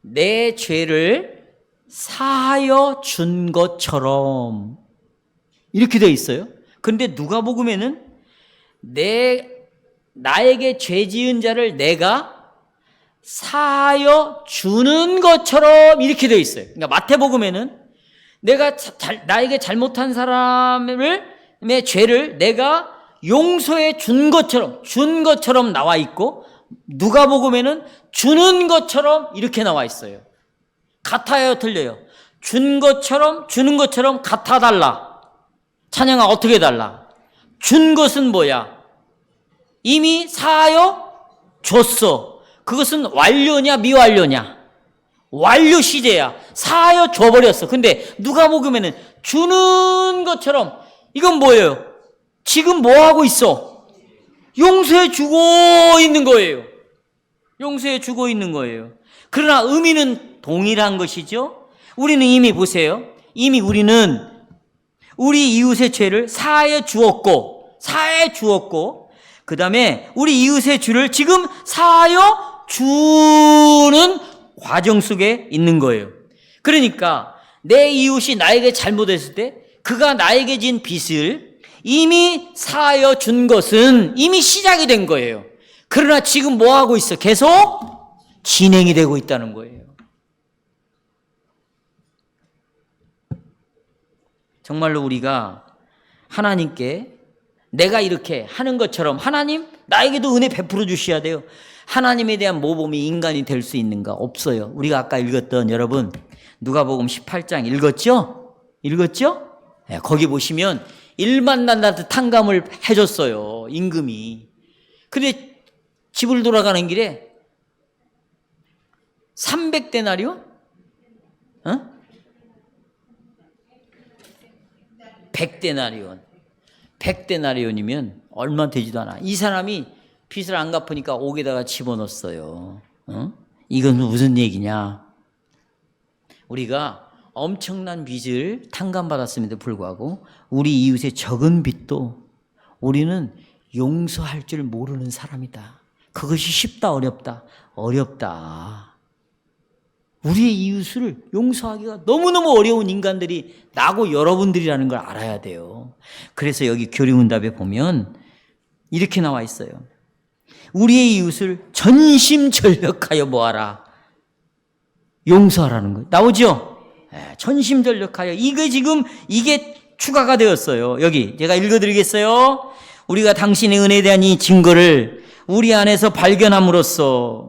내 죄를 사하여 준 것처럼 이렇게 되어 있어요. 그런데 누가복음에는 나에게 죄 지은 자를 내가 사하여 주는 것처럼 이렇게 되어 있어요. 그러니까 마태복음에는 내가 나에게 잘못한 사람의 죄를 내가 용서해 준 것처럼 나와 있고, 누가복음에는 주는 것처럼 이렇게 나와 있어요. 같아요, 틀려요? 주는 것처럼 같아 달라. 찬양아, 어떻게 달라? 준 것은 뭐야? 이미 사하여 줬어. 그것은 완료냐 미완료냐? 완료 시제야. 사하여 줘버렸어. 근데 누가복음에는 주는 것처럼, 이건 뭐예요? 지금 뭐 하고 있어? 용서해 주고 있는 거예요. 용서해 주고 있는 거예요. 그러나 의미는 동일한 것이죠. 우리는 이미 보세요. 이미 우리는 우리 이웃의 죄를 사하여 주었고, 그 다음에 우리 이웃의 죄를 지금 사하여 주는 과정 속에 있는 거예요. 그러니까 내 이웃이 나에게 잘못했을 때 그가 나에게 진 빚을 이미 사하여 준 것은 이미 시작이 된 거예요. 그러나 지금 뭐 하고 있어? 계속 진행이 되고 있다는 거예요. 정말로 우리가 하나님께 내가 이렇게 하는 것처럼 하나님 나에게도 은혜 베풀어 주셔야 돼요. 하나님에 대한 모범이 인간이 될 수 있는가? 없어요. 우리가 아까 읽었던 여러분 누가복음 18장 읽었죠? 네, 거기 보시면 일만 난다듯 탕감을 해줬어요. 임금이. 근데 집을 돌아가는 길에 300데나리온? 100데나리온. 100데나리온이면 얼마 되지도 않아. 이 사람이 빚을 안 갚으니까 옥에다가 집어넣었어요. 이건 무슨 얘기냐? 우리가 엄청난 빚을 탕감받았음에도 불구하고 우리 이웃의 적은 빚도 우리는 용서할 줄 모르는 사람이다. 그것이 쉽다 어렵다? 어렵다. 우리의 이웃을 용서하기가 너무너무 어려운 인간들이 나고 여러분들이라는 걸 알아야 돼요. 그래서 여기 교리문답에 보면 이렇게 나와 있어요. 우리의 이웃을 전심전력하여 뭐하라? 용서하라는 거예요. 나오죠? 전심전력하여. 이게 추가가 되었어요. 여기 제가 읽어드리겠어요. 우리가 당신의 은혜에 대한 이 증거를 우리 안에서 발견함으로써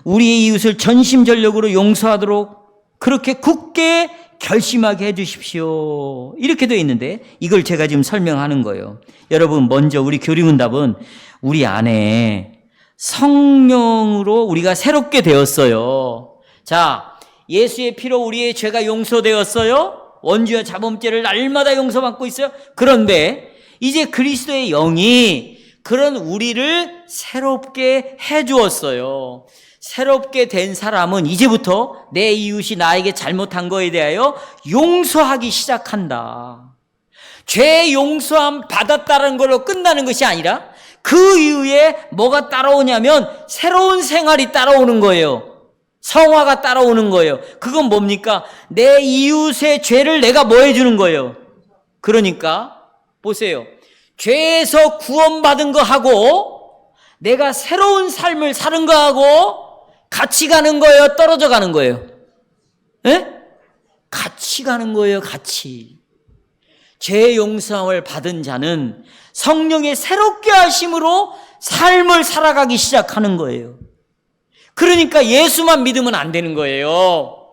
우리의 이웃을 전심전력으로 용서하도록 그렇게 굳게 결심하게 해주십시오. 이렇게 되어 있는데 이걸 제가 지금 설명하는 거예요. 여러분 먼저 우리 교리문답은 우리 안에 성령으로 우리가 새롭게 되었어요. 자, 예수의 피로 우리의 죄가 용서되었어요. 원죄와 자범죄를 날마다 용서받고 있어요. 그런데 이제 그리스도의 영이 그런 우리를 새롭게 해주었어요. 새롭게 된 사람은 이제부터 내 이웃이 나에게 잘못한 거에 대하여 용서하기 시작한다. 죄 용서함 받았다는 걸로 끝나는 것이 아니라 그 이후에 뭐가 따라오냐면 새로운 생활이 따라오는 거예요. 성화가 따라오는 거예요. 그건 뭡니까? 내 이웃의 죄를 내가 뭐 해주는 거예요? 그러니까 보세요. 죄에서 구원받은 거하고 내가 새로운 삶을 사는 거하고 같이 가는 거예요? 떨어져 가는 거예요? 예? 같이 가는 거예요. 같이. 죄 용서함을 받은 자는 성령의 새롭게 하심으로 삶을 살아가기 시작하는 거예요. 그러니까 예수만 믿으면 안 되는 거예요.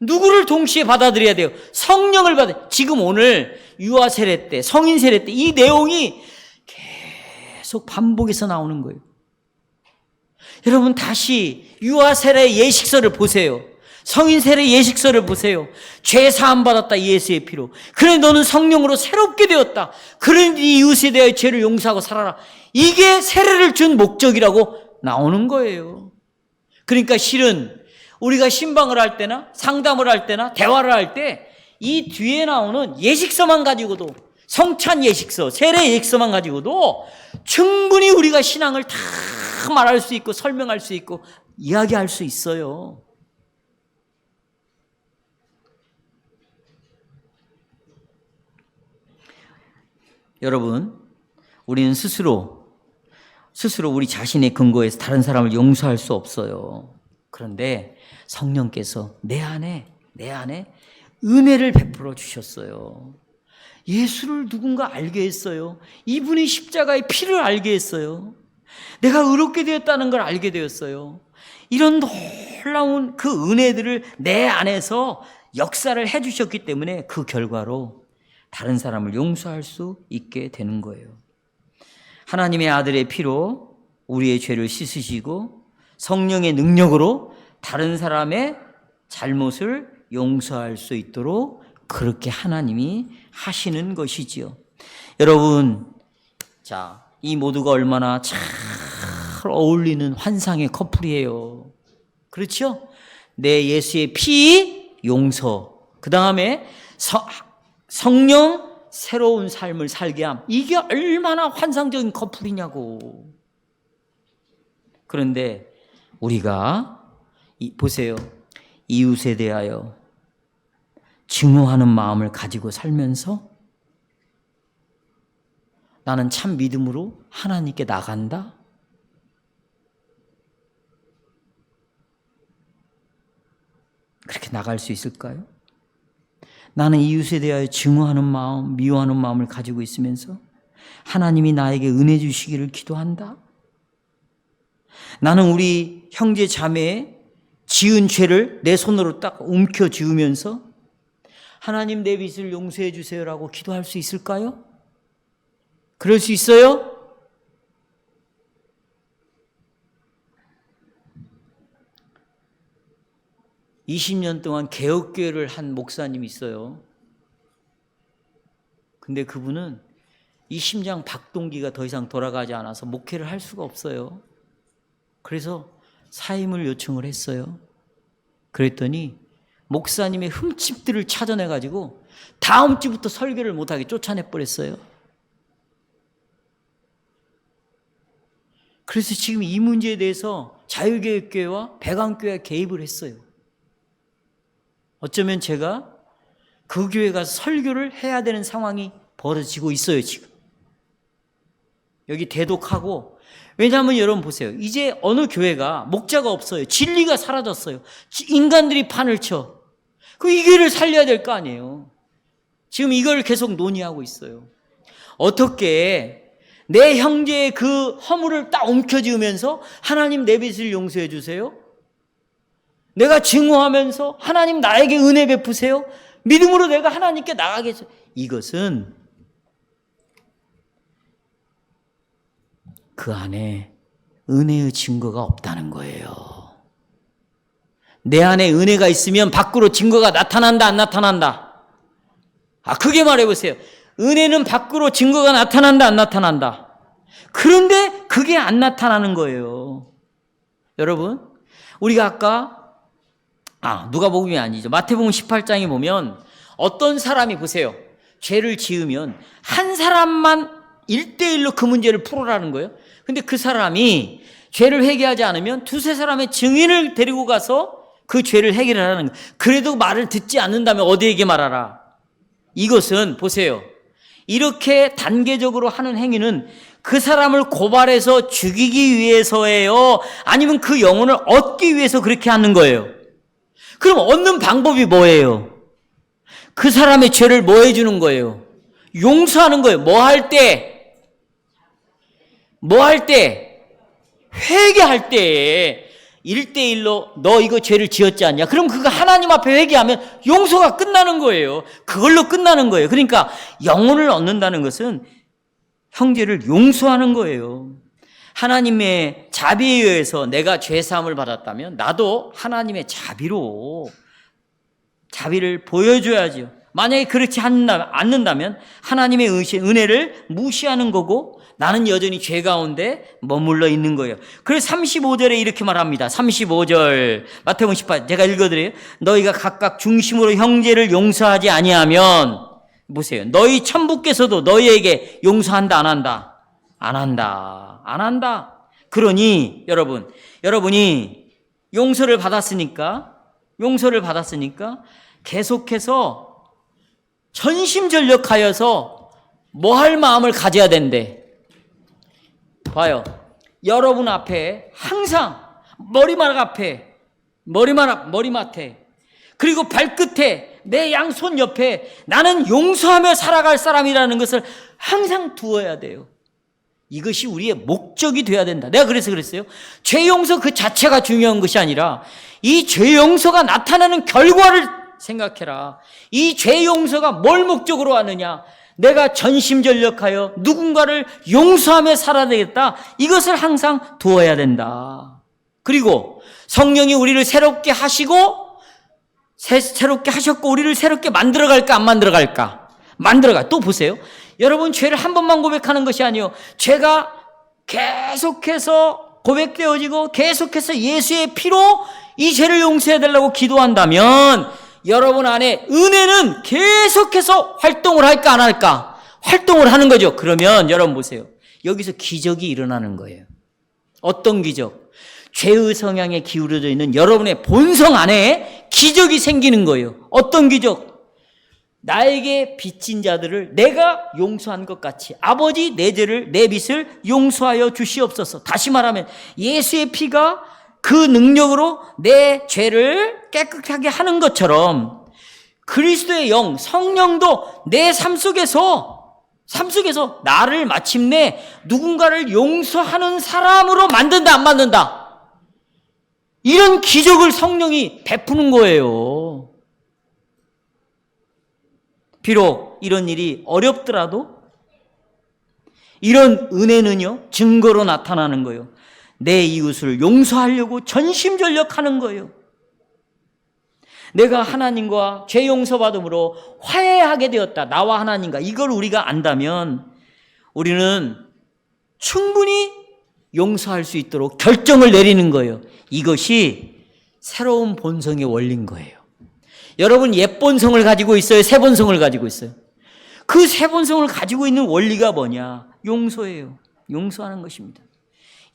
누구를 동시에 받아들여야 돼요? 성령을 받아. 지금 오늘 유아 세례 때, 성인 세례 때 이 내용이 계속 반복해서 나오는 거예요. 여러분 다시 유아 세례 예식서를 보세요. 성인 세례 예식서를 보세요. 죄 사함 받았다 예수의 피로. 그래 너는 성령으로 새롭게 되었다. 그러니 네 이웃에 대하여 죄를 용서하고 살아라. 이게 세례를 준 목적이라고 나오는 거예요. 그러니까 실은 우리가 신방을 할 때나 상담을 할 때나 대화를 할 때 이 뒤에 나오는 예식서만 가지고도 성찬 예식서, 세례 예식서만 가지고도 충분히 우리가 신앙을 다 말할 수 있고 설명할 수 있고 이야기할 수 있어요. 여러분, 우리는 스스로 우리 자신의 근거에서 다른 사람을 용서할 수 없어요. 그런데 성령께서 내 안에 은혜를 베풀어 주셨어요. 예수를 누군가 알게 했어요. 이분이 십자가의 피를 알게 했어요. 내가 의롭게 되었다는 걸 알게 되었어요. 이런 놀라운 그 은혜들을 내 안에서 역사를 해주셨기 때문에 그 결과로 다른 사람을 용서할 수 있게 되는 거예요. 하나님의 아들의 피로 우리의 죄를 씻으시고 성령의 능력으로 다른 사람의 잘못을 용서할 수 있도록 그렇게 하나님이 하시는 것이지요. 여러분, 자, 이 모두가 얼마나 잘 어울리는 환상의 커플이에요. 그렇죠? 내 예수의 피, 용서. 그 다음에 성령, 새로운 삶을 살게 함. 이게 얼마나 환상적인 커플이냐고. 그런데 우리가 보세요. 이웃에 대하여 증오하는 마음을 가지고 살면서 나는 참 믿음으로 하나님께 나간다? 그렇게 나갈 수 있을까요? 나는 이웃에 대하여 증오하는 마음, 미워하는 마음을 가지고 있으면서 하나님이 나에게 은혜 주시기를 기도한다. 나는 우리 형제 자매의 지은 죄를 내 손으로 딱 움켜쥐으면서 하나님 내 빚을 용서해 주세요라고 기도할 수 있을까요? 그럴 수 있어요? (20년) 동안 개혁교회를 한 목사님이 있어요. 근데 그분은 이 심장 박동기가 더 이상 돌아가지 않아서 목회를 할 수가 없어요. 그래서 사임을 요청을 했어요. 그랬더니 목사님의 흠집들을 찾아내가지고 다음 주부터 설교를 못하게 쫓아내버렸어요. 그래서 지금 이 문제에 대해서 자유개혁교회와 백안교회가 개입을 했어요. 어쩌면 제가 그 교회 가서 설교를 해야 되는 상황이 벌어지고 있어요, 지금. 여기 대독하고, 왜냐하면 여러분 보세요. 이제 어느 교회가 목자가 없어요. 진리가 사라졌어요. 인간들이 판을 쳐. 이 교회를 살려야 될 거 아니에요. 지금 이걸 계속 논의하고 있어요. 어떻게 내 형제의 그 허물을 딱 움켜쥐으면서 하나님 내 빚을 용서해 주세요. 내가 증오하면서 하나님 나에게 은혜 베푸세요. 믿음으로 내가 하나님께 나가겠어요. 이것은 그 안에 은혜의 증거가 없다는 거예요. 내 안에 은혜가 있으면 밖으로 증거가 나타난다, 안 나타난다? 크게 말해보세요. 은혜는 밖으로 증거가 나타난다, 안 나타난다? 그런데 그게 안 나타나는 거예요. 여러분, 우리가 아까 누가복음이 아니죠. 마태복음 18장에 보면 어떤 사람이 보세요. 죄를 지으면 한 사람만 1대1로 그 문제를 풀어라는 거예요. 근데 그 사람이 죄를 회개하지 않으면 두세 사람의 증인을 데리고 가서 그 죄를 해결하라는 거예요. 그래도 말을 듣지 않는다면 어디에게 말하라. 이것은 보세요. 이렇게 단계적으로 하는 행위는 그 사람을 고발해서 죽이기 위해서예요? 아니면 그 영혼을 얻기 위해서 그렇게 하는 거예요? 그럼 얻는 방법이 뭐예요? 그 사람의 죄를 뭐 해주는 거예요? 용서하는 거예요. 뭐 할 때? 회개할 때 1대1로 너 이거 죄를 지었지 않냐? 그럼 그거 하나님 앞에 회개하면 용서가 끝나는 거예요. 그걸로 끝나는 거예요. 그러니까 영혼을 얻는다는 것은 형제를 용서하는 거예요. 하나님의 자비에 의해서 내가 죄사함을 받았다면 나도 하나님의 자비를 보여줘야죠. 만약에 그렇지 않는다면 하나님의 은혜를 무시하는 거고 나는 여전히 죄 가운데 머물러 있는 거예요. 그래서 35절에 이렇게 말합니다. 35절 마태복음 18 제가 읽어드려요. 너희가 각각 중심으로 형제를 용서하지 아니하면 보세요. 너희 천부께서도 너희에게 용서한다 안 한다? 안 한다. 그러니 여러분이 용서를 받았으니까 계속해서 전심전력하여서 뭐 할 마음을 가져야 된대. 봐요. 여러분 앞에 항상 머리맡에 그리고 발끝에 내 양손 옆에 나는 용서하며 살아갈 사람이라는 것을 항상 두어야 돼요. 이것이 우리의 목적이 돼야 된다. 내가 그래서 그랬어요. 죄 용서 그 자체가 중요한 것이 아니라 이 죄 용서가 나타나는 결과를 생각해라. 이 죄 용서가 뭘 목적으로 하느냐? 내가 전심전력하여 누군가를 용서하며 살아야 되겠다. 이것을 항상 두어야 된다. 그리고 성령이 우리를 새롭게 하셨고 우리를 새롭게 만들어갈까 안 만들어갈까? 만들어가. 또 보세요. 여러분 죄를 한 번만 고백하는 것이 아니요. 죄가 계속해서 고백되어지고 계속해서 예수의 피로 이 죄를 용서해 달라고 기도한다면 여러분 안에 은혜는 계속해서 활동을 할까 안 할까? 활동을 하는 거죠. 그러면 여러분 보세요. 여기서 기적이 일어나는 거예요. 어떤 기적? 죄의 성향에 기울어져 있는 여러분의 본성 안에 기적이 생기는 거예요. 어떤 기적? 나에게 빚진 자들을 내가 용서한 것 같이 아버지 내 빚을 용서하여 주시옵소서. 다시 말하면 예수의 피가 그 능력으로 내 죄를 깨끗하게 하는 것처럼 그리스도의 영, 성령도 내 삶 속에서 나를 마침내 누군가를 용서하는 사람으로 만든다, 안 만든다? 이런 기적을 성령이 베푸는 거예요. 비록 이런 일이 어렵더라도 이런 은혜는요, 증거로 나타나는 거예요. 내 이웃을 용서하려고 전심전력하는 거예요. 내가 하나님과 죄 용서받음으로 화해하게 되었다. 나와 하나님과. 이걸 우리가 안다면 우리는 충분히 용서할 수 있도록 결정을 내리는 거예요. 이것이 새로운 본성의 원리인 거예요. 여러분, 옛 본성을 가지고 있어요? 새 본성을 가지고 있어요? 그 새 본성을 가지고 있는 원리가 뭐냐? 용서예요. 용서하는 것입니다.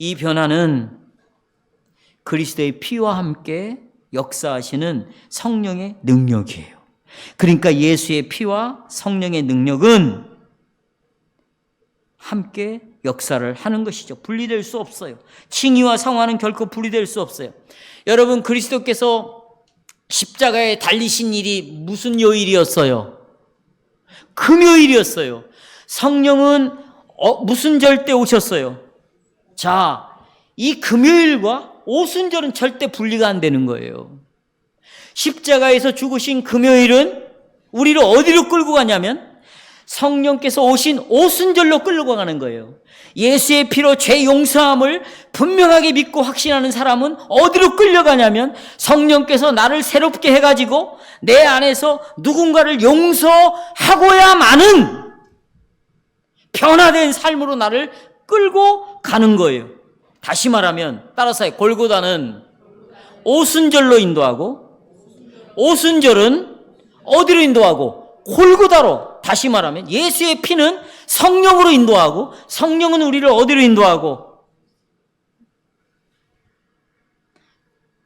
이 변화는 그리스도의 피와 함께 역사하시는 성령의 능력이에요. 그러니까 예수의 피와 성령의 능력은 함께 역사를 하는 것이죠. 분리될 수 없어요. 칭의와 성화는 결코 분리될 수 없어요. 여러분, 그리스도께서 십자가에 달리신 일이 무슨 요일이었어요? 금요일이었어요. 성령은 무슨 절 때 오셨어요? 자, 이 금요일과 오순절은 절대 분리가 안 되는 거예요. 십자가에서 죽으신 금요일은 우리를 어디로 끌고 가냐면 성령께서 오신 오순절로 끌고 가는 거예요. 예수의 피로 죄 용서함을 분명하게 믿고 확신하는 사람은 어디로 끌려가냐면 성령께서 나를 새롭게 해가지고 내 안에서 누군가를 용서하고야만은 변화된 삶으로 나를 끌고 가는 거예요. 다시 말하면 따라서 골고다는 오순절로 인도하고 오순절은 어디로 인도하고 골고다로. 다시 말하면 예수의 피는 성령으로 인도하고 성령은 우리를 어디로 인도하고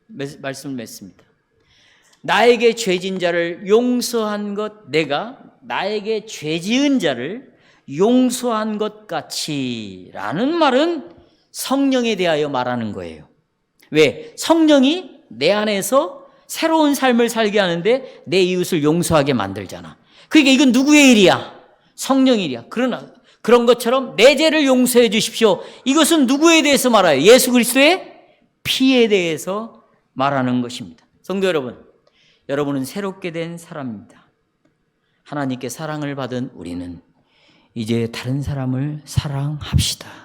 말씀을 맺습니다. 나에게 죄진 자를 용서한 것, 내가 나에게 죄 지은 자를 용서한 것 같이 라는 말은 성령에 대하여 말하는 거예요. 왜? 성령이 내 안에서 새로운 삶을 살게 하는데 내 이웃을 용서하게 만들잖아. 그러니까 이건 누구의 일이야? 성령의 일이야. 그러나 그런 것처럼 내 죄를 용서해 주십시오. 이것은 누구에 대해서 말해요? 예수 그리스도의 피에 대해서 말하는 것입니다. 성도 여러분, 여러분은 새롭게 된 사람입니다. 하나님께 사랑을 받은 우리는 이제 다른 사람을 사랑합시다.